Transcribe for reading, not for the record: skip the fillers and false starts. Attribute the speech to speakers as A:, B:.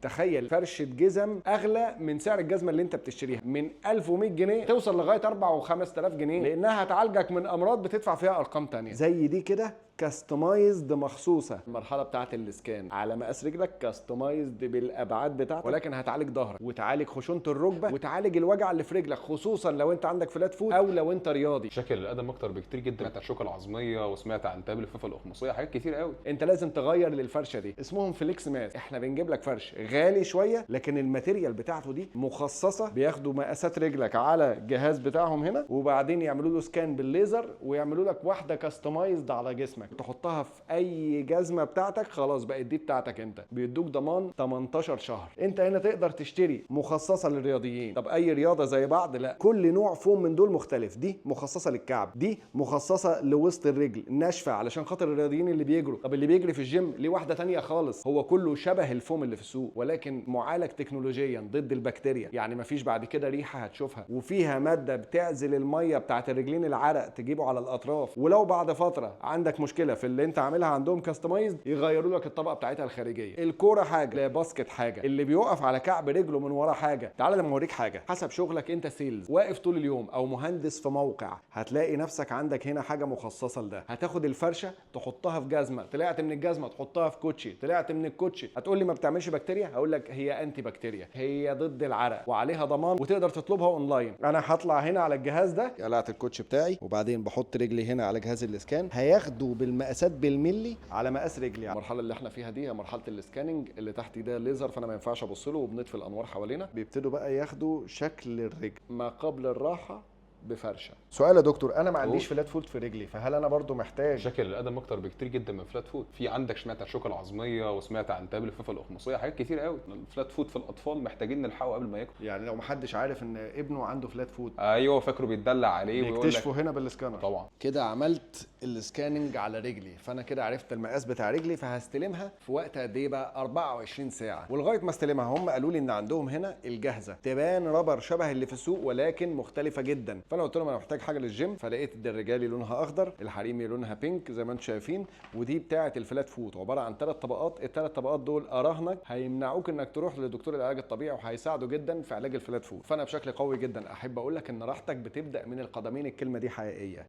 A: تخيل فرشه جزم اغلى من سعر الجزمه اللي انت بتشتريها، من 1100 جنيه توصل لغايه 4 و5000 جنيه، لانها هتعالجك من امراض بتدفع فيها ارقام تانية. زي دي كده كاستمايزد مخصوصه، المرحله بتاعه الاسكان على مقاس رجلك، كاستمايزد بالابعاد بتاعتك، ولكن هتعالج ظهرك وتعالج خشونه الركبه وتعالج الوجع اللي في رجلك، خصوصا لو انت عندك فلات فوت او لو انت رياضي.
B: شكل القدم اكتر بكتير جدا، سمعت عن الشوكه العظميه وسمعت عن التهاب الفقرة الاقمصيه، حاجات كتير قوي.
A: انت لازم تغير للفرشه دي، اسمهم فليكس ماس. احنا بنجيب لك فرش غالي شويه، لكن الماتيريال بتاعته دي مخصصه، بياخدوا مقاسات رجلك على الجهاز بتاعهم هنا، وبعدين يعملوا له سكان بالليزر ويعملوا لك واحده كاستمايزد على جسمك، تحطها في اي جزمه بتاعتك، خلاص بقت دي بتاعتك انت. بيدوك ضمان 18 شهر. انت هنا تقدر تشتري مخصصه للرياضيين. طب اي رياضه زي بعض؟ لا، كل نوع فوم من دول مختلف. دي مخصصه للكعب، دي مخصصه لوسط الرجل ناشفه علشان خاطر الرياضيين اللي بيجروا. طب اللي بيجري في الجيم ليه واحده تانية خالص. هو كله شبه الفوم اللي في السوق، ولكن معالج تكنولوجيا ضد البكتيريا، يعني مفيش بعد كده ريحه هتشوفها، وفيها ماده بتعزل الميه بتاعت الرجلين، العرق تجيبه على الاطراف. ولو بعد فتره عندك مشكله في اللي انت عاملها عندهم كاستمايزد، يغيروا لك الطبقه بتاعتها الخارجيه. الكوره حاجه، الباسكت حاجه، اللي بيوقف على كعب رجله من ورا حاجه. تعالى لما اوريك حاجه حسب شغلك. انت سيلز واقف طول اليوم او مهندس في موقع، هتلاقي نفسك عندك هنا حاجه مخصصه لده. هتاخد الفرشه تحطها في جزمه، طلعت من الجزمه تحطها في كوتشي، طلعت من الكوتشي هتقول لي ما بتعملش بكتيريا. هقول لك هي انتي بكتيريا، هي ضد العرق وعليها ضمان وتقدر تطلبها اونلاين. انا هطلع هنا على الجهاز ده، قلعت الكوتشي بتاعي وبعدين بحط رجلي هنا على جهاز الاسكان، هياخدوا بالمقاسات بالملي على مقاس رجلي. المرحله اللي احنا فيها دي هي مرحله الاسكاننج، اللي تحت ده ليزر فانا ما ينفعش ابص له، وبنطفي الانوار حوالينا. بيبتدوا بقى ياخدوا شكل الرجل ما قبل الراحه بفرشه. سؤال يا دكتور، انا ما عنديش فلات فوت في رجلي، فهل انا برضو محتاج؟
B: شكل القدم اكتر بكتير جدا من فلات فوت. في عندك سمعت عن الشوكه العظميه وسمعت عن التهاب الفقرة الاقمصيه، حاجات كتير قوي. الفلات فوت في الاطفال محتاجين نلحقه قبل ما يكبر.
A: يعني لو محدش عارف ان ابنه عنده فلات فوت،
B: ايوه فاكره بيتدلع عليه ويقول لك
A: بيكتشفوا هنا بالسكانر.
B: طبعا.
A: كده عملت السكاننج على رجلي، فانا كده عرفت المقاس بتاع رجلي، فهستلمها في وقت قد ايه بقى؟ 24 ساعه. ولغايه ما استلمها هم قالوا لي ان عندهم هنا الجاهزه، تبان رابر شبه اللي في السوق ولكن مختلفه جدا. فانا قلت لهم انا محتاج حاجه للجيم، فلقيت الرجالي لونها اخضر، الحريمي لونها بينك زي ما انتم شايفين، ودي بتاعه الفلات فوت، عباره عن 3 طبقات. الثلاث طبقات دول اراهنك هيمنعوك انك تروح لدكتور العلاج الطبيعي، وهيساعدوا جدا في علاج الفلات فوت. فانا بشكل قوي جدا احب اقول لك ان راحتك بتبدا من القدمين. الكلمه دي حقيقيه.